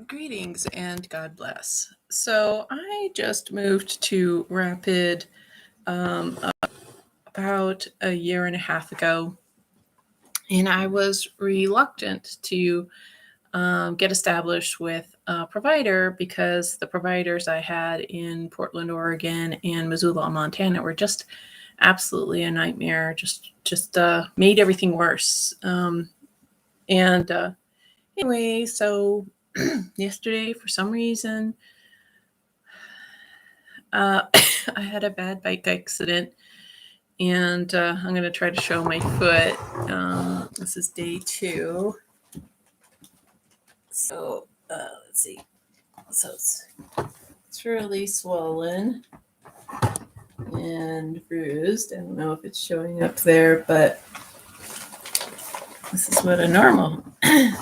Greetings and God bless. So I just moved to Rapid about a year and a half ago, and I was reluctant to get established with a provider because the providers I had in Portland, Oregon, and Missoula, Montana, were just absolutely a nightmare. Just made everything worse. And anyway, so yesterday, for some reason, I had a bad bike accident, and I'm going to try to show my foot. This is day 2. So let's see. So it's really swollen and bruised. I don't know if it's showing up there, but this is what a normal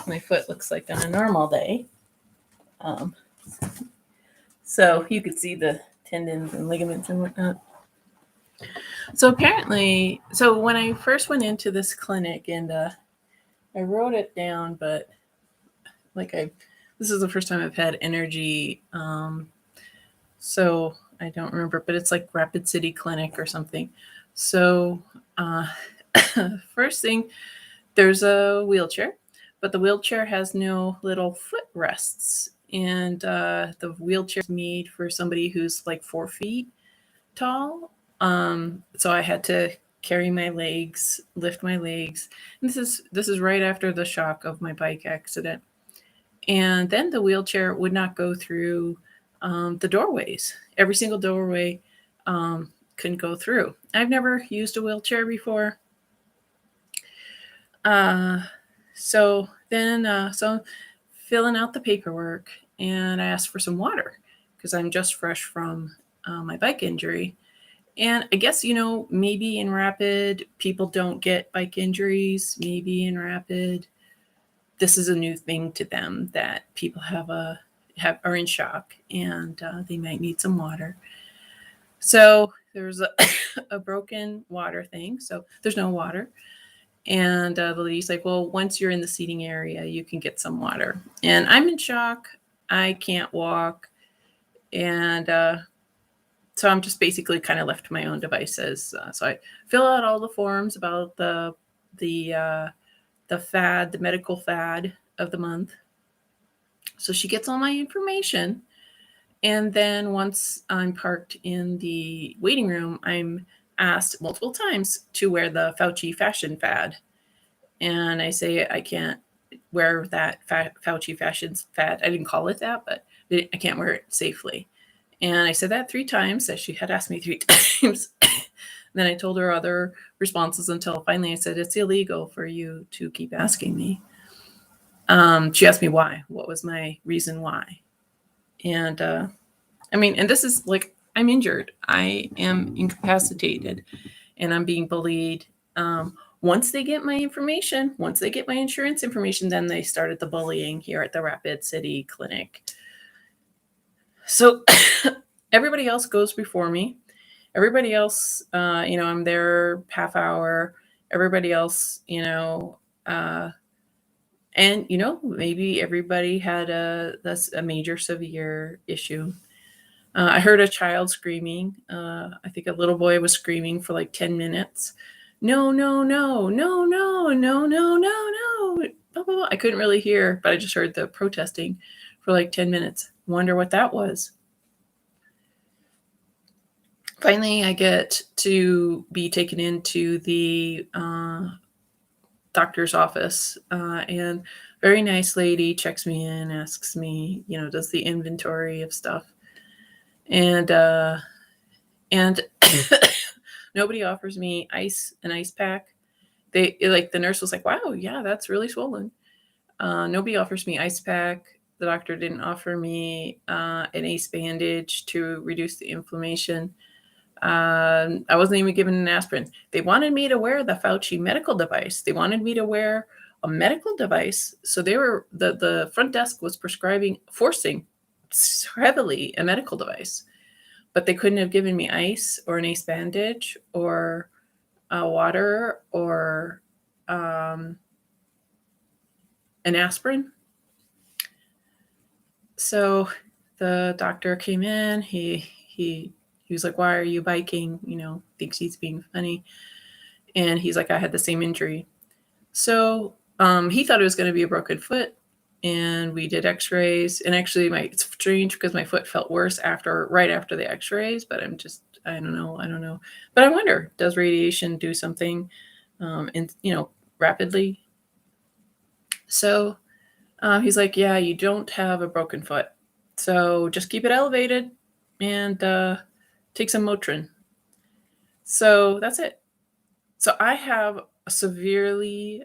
my foot looks like on a normal day. So you could see the tendons and ligaments and whatnot. So apparently, when I first went into this clinic, and I wrote it down, but this is the first time I've had energy, so I don't remember, but it's like Rapid City Clinic or something. So first thing, there's a wheelchair, but the wheelchair has no little foot rests, and the wheelchair is made for somebody who's like 4 feet tall. So I had to carry my legs, lift my legs. And this is right after the shock of my bike accident. And then the wheelchair would not go through the doorways. Every single doorway couldn't go through. I've never used a wheelchair before. So filling out the paperwork, and I asked for some water because I'm just fresh from my bike injury. And I guess, maybe in Rapid, people don't get bike injuries. Maybe in Rapid, this is a new thing to them that people are in shock, and they might need some water. So there's a broken water thing. So there's no water. And the lady's like, well, once you're in the seating area, you can get some water. And I'm in shock. I can't walk. And so I'm just basically kind of left to my own devices. So I fill out all the forms about the medical fad of the month. So she gets all my information. And then once I'm parked in the waiting room, I'm asked multiple times to wear the Fauci fashion fad. And I say I can't wear that Fauci fashion fad. I didn't call it that, but I can't wear it safely. And I said that 3 times, as she had asked me 3 times. Then I told her other responses until finally I said, it's illegal for you to keep asking me. She asked me why. What was my reason why? And and this is like, I'm injured. I am incapacitated, and I'm being bullied. Once they get my information, once they get my insurance information, then they started the bullying here at the Rapid City Clinic. So everybody else goes before me. Everybody else, I'm there half hour. Everybody else, and maybe everybody had a major severe issue. I heard a child screaming. I think a little boy was screaming for like 10 minutes. No, no, no, no, no, no, no, no, no. Blah, blah, blah. I couldn't really hear, but I just heard the protesting for like 10 minutes. Wonder what that was. Finally, I get to be taken into the doctor's office, and very nice lady checks me in, asks me, does the inventory of stuff. And nobody offers me an ice pack. The nurse was like, wow, yeah, that's really swollen. Nobody offers me ice pack. The doctor didn't offer me an ace bandage to reduce the inflammation. I wasn't even given an aspirin. They wanted me to wear the Fauci medical device. They wanted me to wear a medical device. So the front desk was forcing heavily a medical device, but they couldn't have given me ice or an ace bandage or water or an aspirin. So the doctor came in. He was like, "Why are you biking?" Thinks he's being funny, and he's like, "I had the same injury." So he thought it was going to be a broken foot, and we did X-rays. And actually, it's strange because my foot felt worse right after the X-rays. But I don't know. But I wonder, does radiation do something, and rapidly? So he's like, "Yeah, you don't have a broken foot, so just keep it elevated and take some Motrin." So that's it. So I have a severely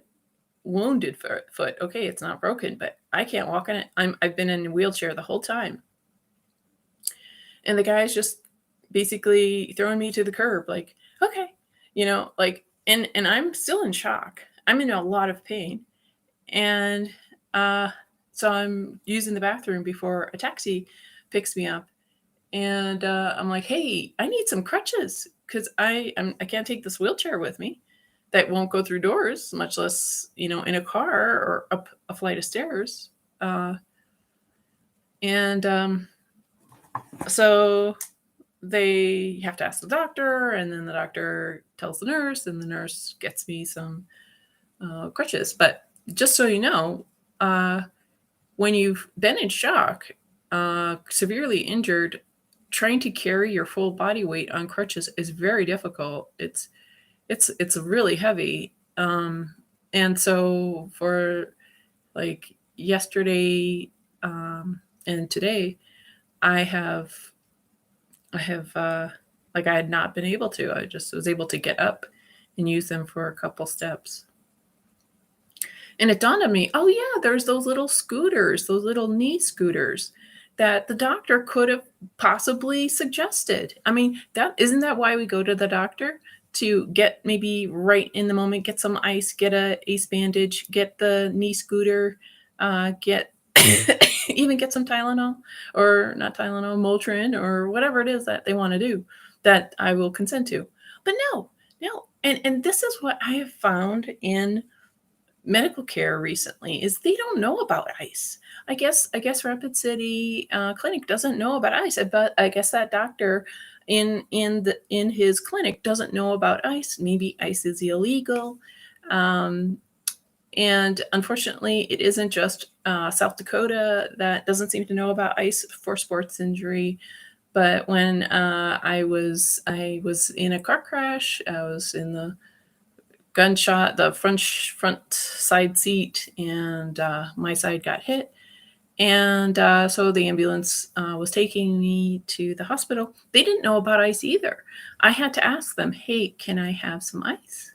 wounded foot. Okay, it's not broken, but I can't walk on it. I've been in a wheelchair the whole time, and the guy's just basically throwing me to the curb, like, okay, and I'm still in shock. I'm in a lot of pain, and uh, so I'm using the bathroom before a taxi picks me up, and I'm like, hey, I need some crutches because I can't take this wheelchair with me that won't go through doors, much less in a car or up a flight of stairs. Uh, and So they have to ask the doctor, and then the doctor tells the nurse, and the nurse gets me some crutches. But just so you know, when you've been in shock, severely injured, trying to carry your full body weight on crutches is very difficult. It's really heavy. And so for like yesterday and today, I have I have like I had not been able to. I just was able to get up and use them for a couple steps. And it dawned on me, oh yeah, there's those little scooters, those little knee scooters that the doctor could have possibly suggested. I mean, that isn't that why we go to the doctor? To get maybe right in the moment, get some ice, get a ace bandage, get the knee scooter, get even get some Tylenol, or not Tylenol, Motrin, or whatever it is that they want to do that I will consent to. But no. And this is what I have found in medical care recently is they don't know about ice. I guess Rapid City Clinic doesn't know about ice, but I guess that doctor in his clinic doesn't know about ice. Maybe ice is illegal, um, and unfortunately, it isn't just South Dakota that doesn't seem to know about ice for sports injury. But when I was in a car crash, I was in the gunshot, the front side seat, and my side got hit. And so the ambulance was taking me to the hospital. They didn't know about ice either. I had to ask them, "Hey, can I have some ice?"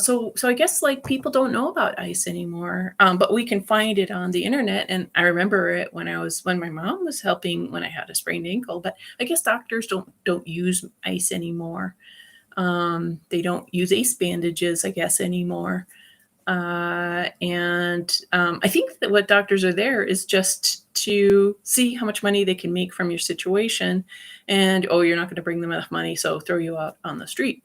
So I guess like people don't know about ice anymore, but we can find it on the internet. And I remember it when my mom was helping when I had a sprained ankle. But I guess doctors don't use ice anymore. They don't use ace bandages, I guess, anymore. And I think that what doctors are there is just to see how much money they can make from your situation. And, oh, you're not going to bring them enough money, so throw you out on the street.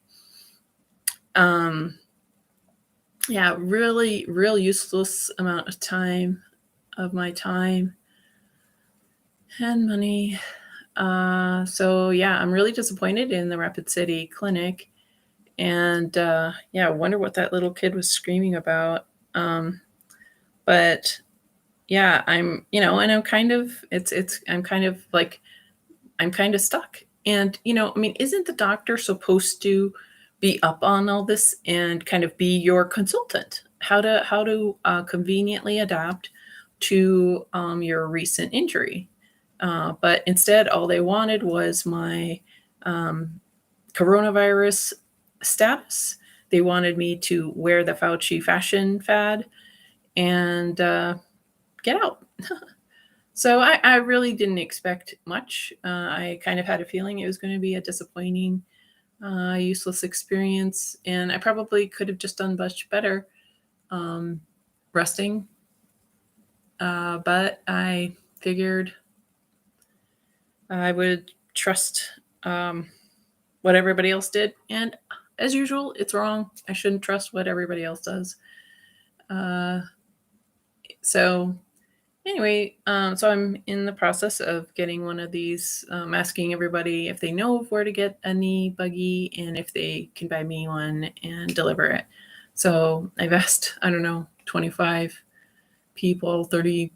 Yeah, really, real useless amount of my time and money. So yeah, I'm really disappointed in the Rapid City Clinic. And yeah, I wonder what that little kid was screaming about. But yeah, and I'm kind of I'm kind of stuck. And I mean, isn't the doctor supposed to be up on all this and kind of be your consultant? How to conveniently adapt to your recent injury? But instead, all they wanted was my um, coronavirus status. They wanted me to wear the Fauci fashion fad and get out. So I really didn't expect much. I kind of had a feeling it was going to be a disappointing, useless experience, and I probably could have just done much better um, resting. But I figured I would trust what everybody else did, and as usual, it's wrong. I shouldn't trust what everybody else does. Uh, so Anyway, so I'm in the process of getting one of these, asking everybody if they know of where to get a knee buggy and if they can buy me one and deliver it. So I've asked, I don't know, 25 people, 30,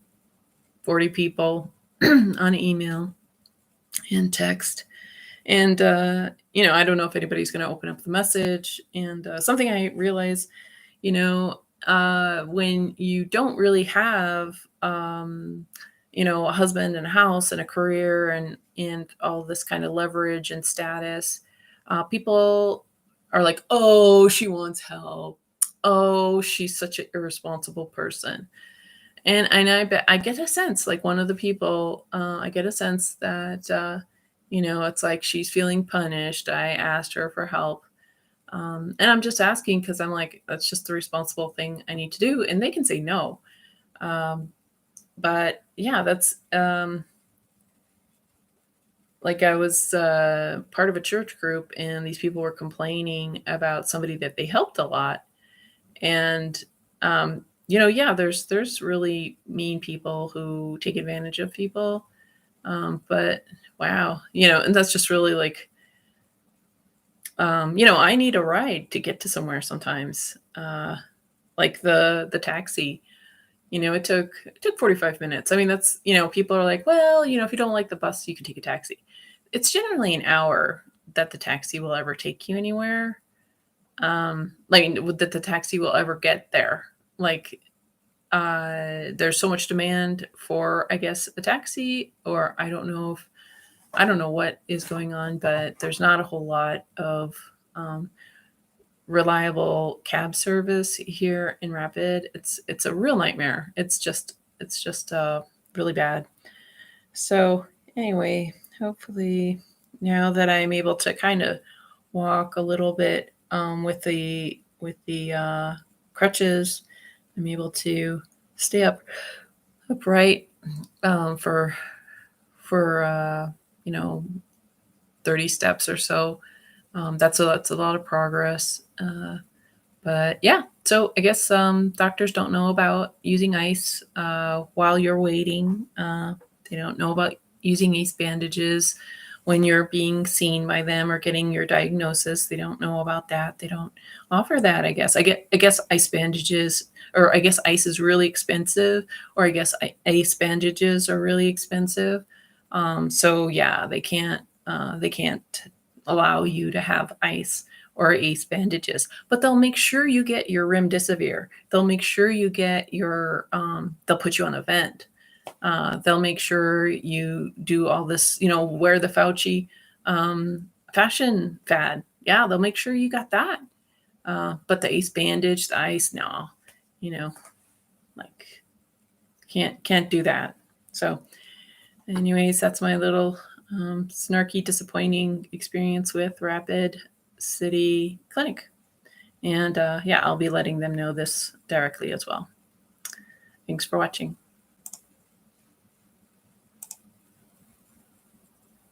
40 people on email and text. And, I don't know if anybody's going to open up the message. And something I realized, when you don't really have, a husband and a house and a career and all this kind of leverage and status, people are like, oh, she wants help. Oh, she's such an irresponsible person. And I bet I get a sense, like one of the people, I get a sense that, it's like she's feeling punished. I asked her for help. And I'm just asking because I'm like, that's just the responsible thing I need to do. And they can say no. But yeah, that's like I was part of a church group, and these people were complaining about somebody that they helped a lot. And, yeah, there's really mean people who take advantage of people. But wow, and that's just really like, I need a ride to get to somewhere sometimes. Like the taxi, it took 45 minutes. I mean, that's, people are like, well, if you don't like the bus, you can take a taxi. It's generally an hour that the taxi will ever take you anywhere. Like that the taxi will ever get there. Like, there's so much demand for, I guess, a taxi, or I don't know what is going on, but there's not a whole lot of um, reliable cab service here in Rapid. It's a real nightmare. It's just really bad. So anyway, hopefully now that I'm able to kind of walk a little bit, with the crutches, I'm able to stay upright, for 30 steps or so. That's a lot of progress. But yeah, so I guess doctors don't know about using ice while you're waiting. They don't know about using ice bandages when you're being seen by them or getting your diagnosis. They don't know about that. They don't offer that. I guess ice bandages, or I guess ice is really expensive, or I guess ice bandages are really expensive. So yeah, they can't allow you to have ice or ace bandages, but they'll make sure you get your remdesivir. They'll make sure you get they'll put you on a vent. They'll make sure you do all this, wear the Fauci fashion fad. Yeah, they'll make sure you got that. But the ace bandage, the ice, no, you know, like can't do that. So anyways, that's my little snarky, disappointing experience with Rapid City Clinic. And yeah, I'll be letting them know this directly as well. Thanks for watching.